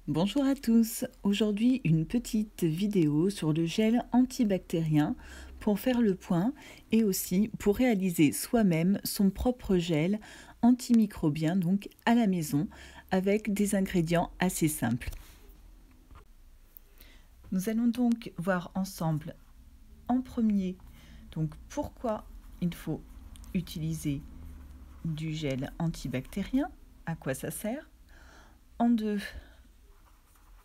Bonjour à tous, aujourd'hui une petite vidéo sur le gel antibactérien pour faire le point et aussi pour réaliser soi-même son propre gel antimicrobien donc à la maison avec des ingrédients assez simples. Nous allons donc voir ensemble en premier donc pourquoi il faut utiliser du gel antibactérien, à quoi ça sert. En deux,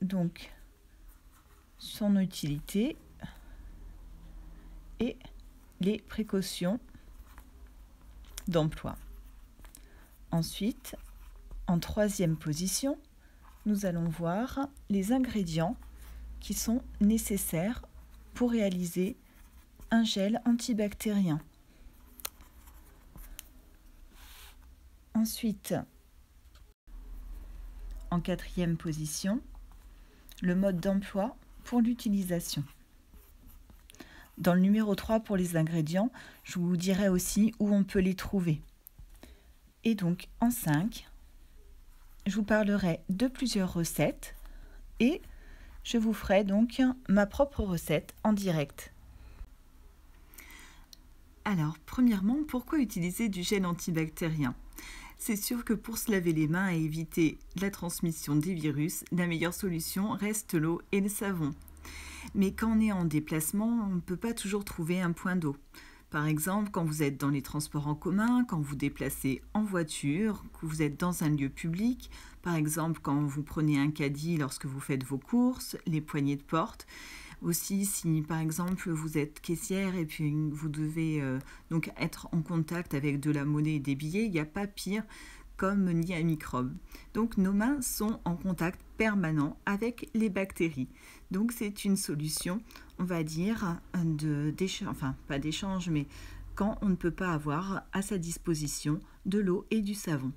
donc son utilité et les précautions d'emploi. Ensuite, en troisième position, nous allons voir les ingrédients qui sont nécessaires pour réaliser un gel antibactérien. Ensuite, en quatrième position, le mode d'emploi pour l'utilisation. Dans le numéro 3 pour les ingrédients, je vous dirai aussi où on peut les trouver. Et donc en 5, je vous parlerai de plusieurs recettes et je vous ferai donc ma propre recette en direct. Alors, premièrement, pourquoi utiliser du gel antibactérien ? C'est sûr que pour se laver les mains et éviter la transmission des virus, la meilleure solution reste l'eau et le savon. Mais quand on est en déplacement, on ne peut pas toujours trouver un point d'eau. Par exemple, quand vous êtes dans les transports en commun, quand vous déplacez en voiture, que vous êtes dans un lieu public, par exemple quand vous prenez un caddie lorsque vous faites vos courses, les poignées de porte. Aussi, si par exemple vous êtes caissière et puis vous devez donc être en contact avec de la monnaie et des billets, il n'y a pas pire comme nier un microbe. Donc nos mains sont en contact permanent avec les bactéries. Donc c'est une solution, on va dire, pas d'échange, mais quand on ne peut pas avoir à sa disposition de l'eau et du savon.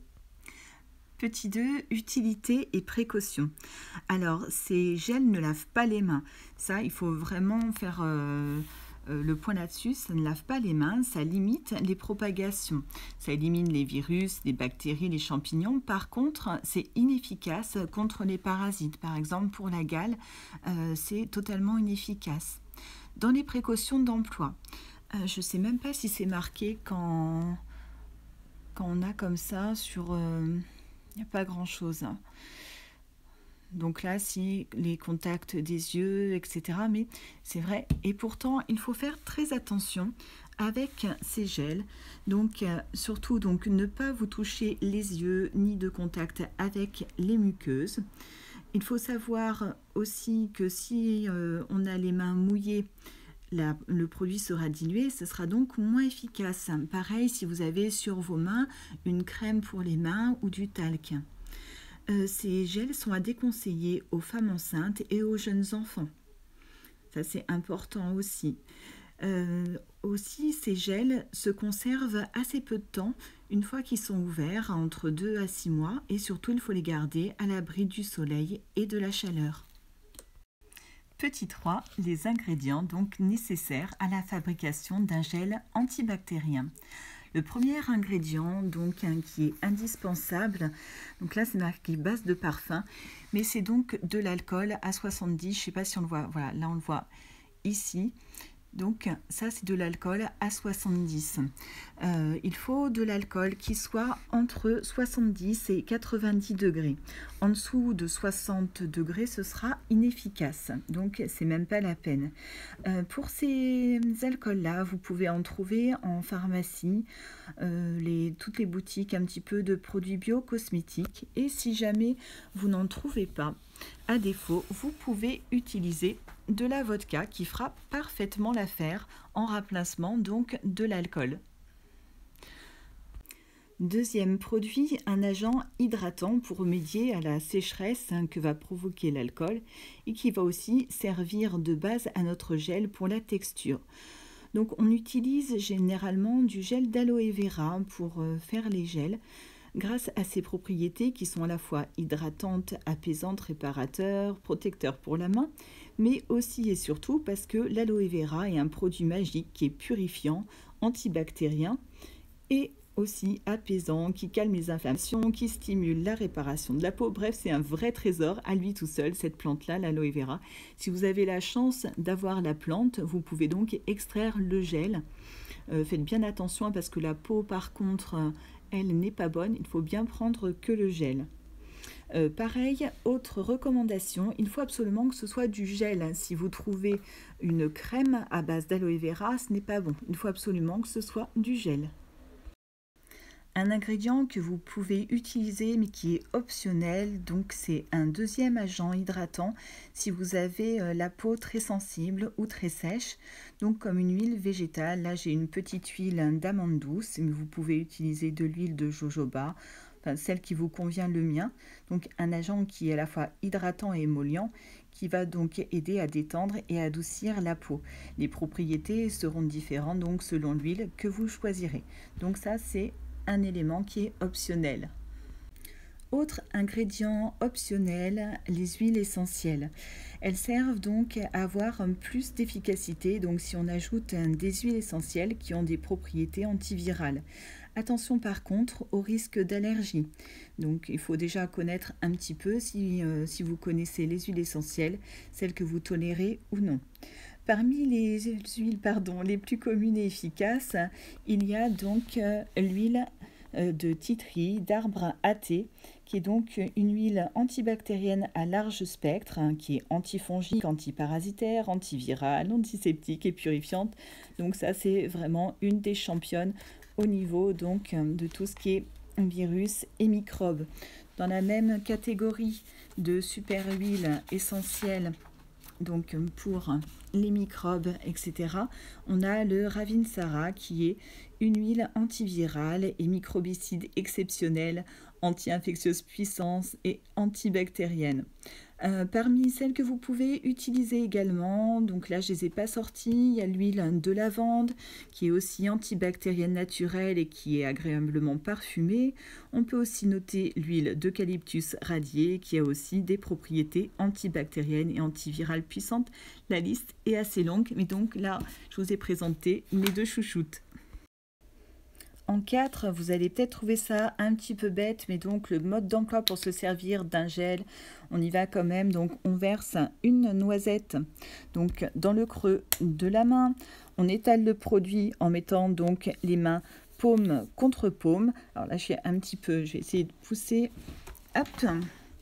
Petit 2, utilité et précaution. Alors, ces gels ne lavent pas les mains. Ça, il faut vraiment faire le point là-dessus. Ça ne lave pas les mains, ça limite les propagations. Ça élimine les virus, les bactéries, les champignons. Par contre, c'est inefficace contre les parasites. Par exemple, pour la gale, c'est totalement inefficace. Dans les précautions d'emploi, je ne sais même pas si c'est marqué quand on a comme ça sur... il n'y a pas grand-chose. Donc là, si les contacts des yeux, etc. Mais c'est vrai. Et pourtant, il faut faire très attention avec ces gels. Donc, surtout, donc, ne pas vous toucher les yeux ni de contact avec les muqueuses. Il faut savoir aussi que si on a les mains mouillées, le produit sera dilué, ce sera donc moins efficace. Pareil si vous avez sur vos mains une crème pour les mains ou du talc. Ces gels sont à déconseiller aux femmes enceintes et aux jeunes enfants. Ça c'est important aussi. Aussi, ces gels se conservent assez peu de temps une fois qu'ils sont ouverts, entre 2 à 6 mois, et surtout il faut les garder à l'abri du soleil et de la chaleur. Petit 3, les ingrédients donc nécessaires à la fabrication d'un gel antibactérien. Le premier ingrédient donc qui est indispensable, donc là c'est marqué base de parfum, mais c'est donc de l'alcool à 70, je ne sais pas si on le voit, voilà, là on le voit ici. Donc ça c'est de l'alcool à 70. Il faut de l'alcool qui soit entre 70 et 90 degrés. En dessous de 60 degrés, ce sera inefficace. Donc c'est même pas la peine. Pour ces alcools-là, vous pouvez en trouver en pharmacie, toutes les boutiques un petit peu de produits bio-cosmétiques. Et si jamais vous n'en trouvez pas, à défaut, vous pouvez utiliser de la vodka qui fera parfaitement l'affaire en remplacement donc de l'alcool. Deuxième produit, un agent hydratant pour remédier à la sécheresse que va provoquer l'alcool et qui va aussi servir de base à notre gel pour la texture. Donc on utilise généralement du gel d'aloe vera pour faire les gels, grâce à ses propriétés qui sont à la fois hydratantes, apaisantes, réparateurs, protecteurs pour la main, mais aussi et surtout parce que l'aloe vera est un produit magique qui est purifiant, antibactérien et aussi apaisant, qui calme les inflammations, qui stimule la réparation de la peau. Bref, c'est un vrai trésor à lui tout seul, cette plante-là, l'aloe vera. Si vous avez la chance d'avoir la plante, vous pouvez donc extraire le gel. Faites bien attention parce que la peau, par contre, elle n'est pas bonne. Il faut bien prendre que le gel. Pareil, autre recommandation, il faut absolument que ce soit du gel. Si vous trouvez une crème à base d'aloe vera, ce n'est pas bon. Il faut absolument que ce soit du gel. Un ingrédient que vous pouvez utiliser mais qui est optionnel, donc c'est un deuxième agent hydratant si vous avez la peau très sensible ou très sèche, donc comme une huile végétale. Là j'ai une petite huile d'amande douce, mais vous pouvez utiliser de l'huile de jojoba, enfin celle qui vous convient le mien. Donc un agent qui est à la fois hydratant et émollient, qui va donc aider à détendre et à adoucir la peau. Les propriétés seront différentes donc selon l'huile que vous choisirez. Donc ça c'est un élément qui est optionnel. Autre ingrédient optionnel, les huiles essentielles. Elles servent donc à avoir plus d'efficacité, donc si on ajoute des huiles essentielles qui ont des propriétés antivirales. Attention par contre au risque d'allergie. Donc il faut déjà connaître un petit peu si vous connaissez les huiles essentielles, celles que vous tolérez ou non. Parmi les huiles les plus communes et efficaces, il y a donc l'huile de titri, d'arbre à thé, qui est donc une huile antibactérienne à large spectre, qui est antifongique, antiparasitaire, antivirale, antiseptique et purifiante. Donc ça, c'est vraiment une des championnes au niveau donc de tout ce qui est virus et microbes. Dans la même catégorie de super huiles essentielles, donc pour les microbes, etc., on a le Ravinsara qui est une huile antivirale et microbicide exceptionnelle, anti-infectieuse puissance et antibactérienne. Parmi celles que vous pouvez utiliser également, donc là je ne les ai pas sorties, il y a l'huile de lavande qui est aussi antibactérienne naturelle et qui est agréablement parfumée. On peut aussi noter l'huile d'eucalyptus radiée qui a aussi des propriétés antibactériennes et antivirales puissantes. La liste est assez longue, mais donc là je vous ai présenté mes deux chouchoutes. En 4, vous allez peut-être trouver ça un petit peu bête, mais donc le mode d'emploi pour se servir d'un gel, on y va quand même. Donc on verse une noisette donc dans le creux de la main. On étale le produit en mettant donc les mains paume contre paume. Alors là, je vais essayer de pousser. Hop,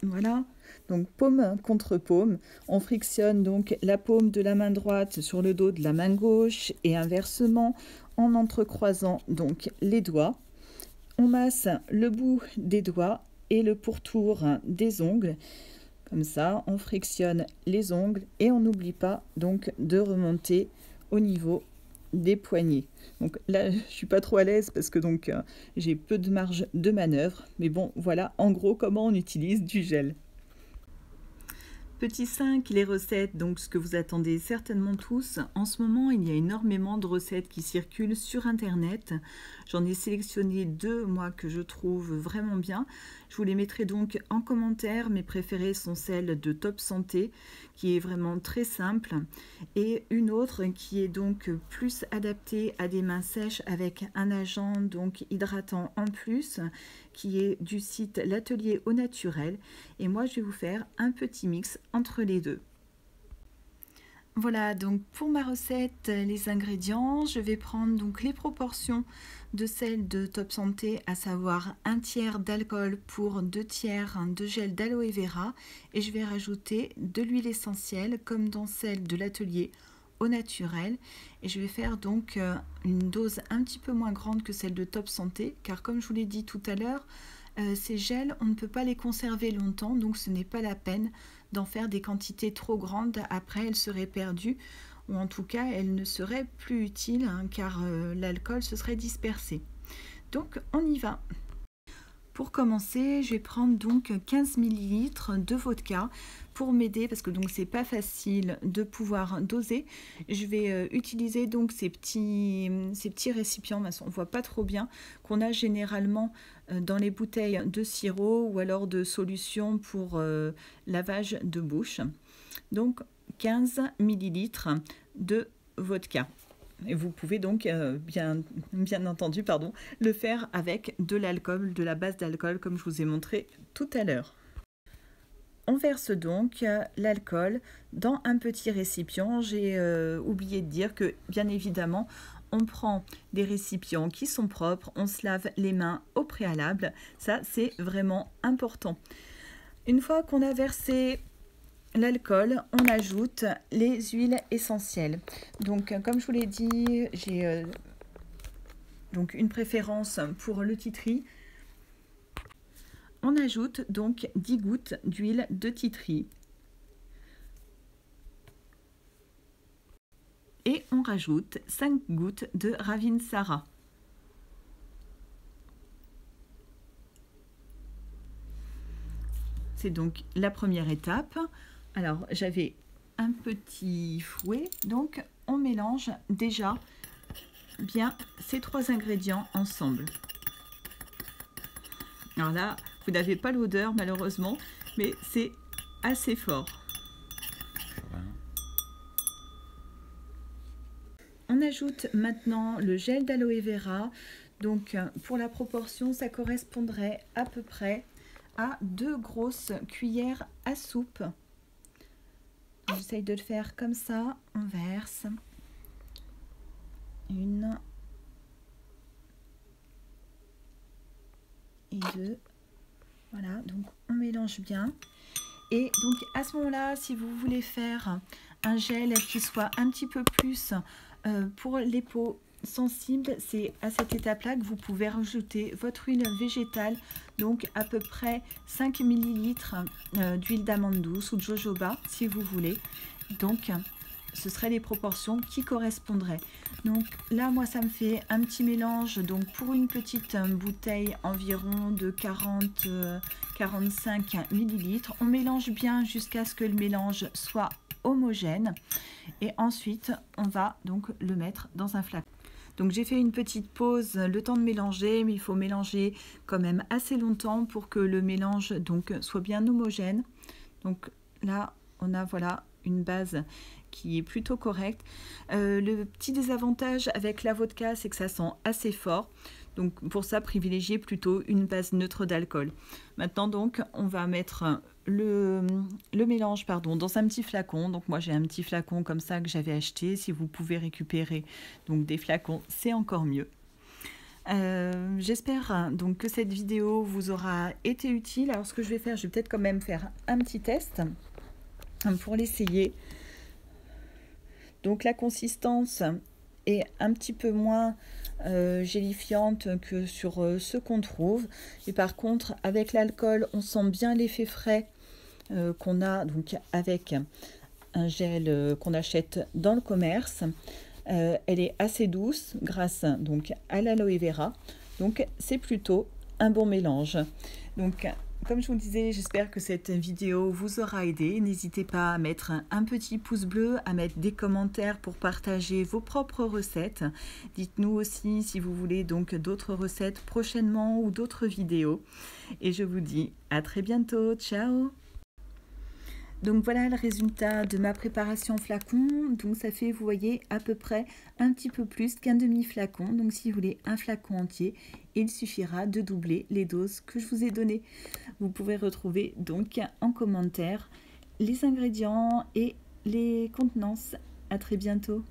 voilà. Donc paume contre paume. On frictionne donc la paume de la main droite sur le dos de la main gauche et inversement en entrecroisant donc les doigts. On masse le bout des doigts et le pourtour des ongles. Comme ça, on frictionne les ongles et on n'oublie pas donc de remonter au niveau des poignets. Donc là, je suis pas trop à l'aise parce que donc j'ai peu de marge de manœuvre. Mais bon, voilà en gros comment on utilise du gel. Petit 5, les recettes, donc ce que vous attendez certainement tous. En ce moment, il y a énormément de recettes qui circulent sur Internet. J'en ai sélectionné 2, moi, que je trouve vraiment bien. Je vous les mettrai donc en commentaire. Mes préférées sont celles de Top Santé, qui est vraiment très simple. Et une autre qui est donc plus adaptée à des mains sèches avec un agent donc hydratant en plus, qui est du site L'Atelier au Naturel. Et moi, je vais vous faire un petit mix entre les deux. Voilà, donc pour ma recette, les ingrédients, je vais prendre donc les proportions de celles de Top Santé, à savoir 1 tiers d'alcool pour 2 tiers de gel d'aloe vera, et je vais rajouter de l'huile essentielle comme dans celle de l'Atelier au Naturel, et je vais faire donc une dose un petit peu moins grande que celle de Top Santé, car comme je vous l'ai dit tout à l'heure, ces gels, on ne peut pas les conserver longtemps, donc ce n'est pas la peine d'en faire des quantités trop grandes. Après, elles seraient perdues, ou en tout cas, elles ne seraient plus utiles, car l'alcool se serait dispersé. Donc, on y va. Pour commencer, je vais prendre donc 15 ml de vodka pour m'aider, parce que donc c'est pas facile de pouvoir doser. Je vais utiliser donc ces petits récipients, on voit pas trop bien, qu'on a généralement dans les bouteilles de sirop ou alors de solution pour lavage de bouche. Donc 15 ml de vodka. Et vous pouvez donc bien entendu le faire avec de l'alcool, de la base d'alcool comme je vous ai montré tout à l'heure. On verse donc l'alcool dans un petit récipient. J'ai oublié de dire que bien évidemment on prend des récipients qui sont propres, on se lave les mains au préalable, ça c'est vraiment important. Une fois qu'on a versé l'alcool, on ajoute les huiles essentielles. Donc comme je vous l'ai dit, j'ai donc une préférence pour le titri. On ajoute donc 10 gouttes d'huile de titri. Et on rajoute 5 gouttes de Ravinsara. C'est donc la première étape. Alors j'avais un petit fouet, donc on mélange déjà bien ces 3 ingrédients ensemble. Alors là, vous n'avez pas l'odeur malheureusement, mais c'est assez fort. On ajoute maintenant le gel d'aloe vera. Donc pour la proportion, ça correspondrait à peu près à 2 grosses cuillères à soupe. J'essaye de le faire comme ça. On verse 1 et 2. Voilà, donc on mélange bien. Et donc à ce moment-là, si vous voulez faire un gel qui soit un petit peu plus pour les peaux sensibles, c'est à cette étape-là que vous pouvez rajouter votre huile végétale, donc à peu près 5 ml d'huile d'amande douce ou de jojoba si vous voulez. Donc ce seraient les proportions qui correspondraient. Donc là, moi, ça me fait un petit mélange. Donc pour une petite bouteille environ de 40-45 ml, on mélange bien jusqu'à ce que le mélange soit homogène. Et ensuite, on va donc le mettre dans un flacon. Donc j'ai fait une petite pause, le temps de mélanger, mais il faut mélanger quand même assez longtemps pour que le mélange donc soit bien homogène. Donc là, on a voilà une base qui est plutôt correcte. Le petit désavantage avec la vodka, c'est que ça sent assez fort. Donc pour ça, privilégiez plutôt une base neutre d'alcool. Maintenant donc, on va mettre le mélange dans un petit flacon. Donc moi j'ai un petit flacon comme ça que j'avais acheté. Si vous pouvez récupérer donc des flacons, c'est encore mieux. J'espère donc que cette vidéo vous aura été utile. Alors ce que je vais faire, je vais peut-être quand même faire un petit test pour l'essayer. Donc la consistance est un petit peu moins gélifiante que sur ce qu'on trouve. Et par contre, avec l'alcool, on sent bien l'effet frais qu'on a donc avec un gel qu'on achète dans le commerce. Elle est assez douce grâce donc à l'aloe vera. Donc c'est plutôt un bon mélange. Donc comme je vous le disais, j'espère que cette vidéo vous aura aidé. N'hésitez pas à mettre un petit pouce bleu, à mettre des commentaires pour partager vos propres recettes. Dites-nous aussi si vous voulez donc d'autres recettes prochainement ou d'autres vidéos. Et je vous dis à très bientôt. Ciao! Donc voilà le résultat de ma préparation flacon. Donc ça fait, vous voyez, à peu près un petit peu plus qu'un demi-flacon. Donc si vous voulez un flacon entier, il suffira de doubler les doses que je vous ai données. Vous pouvez retrouver donc en commentaire les ingrédients et les contenances. À très bientôt.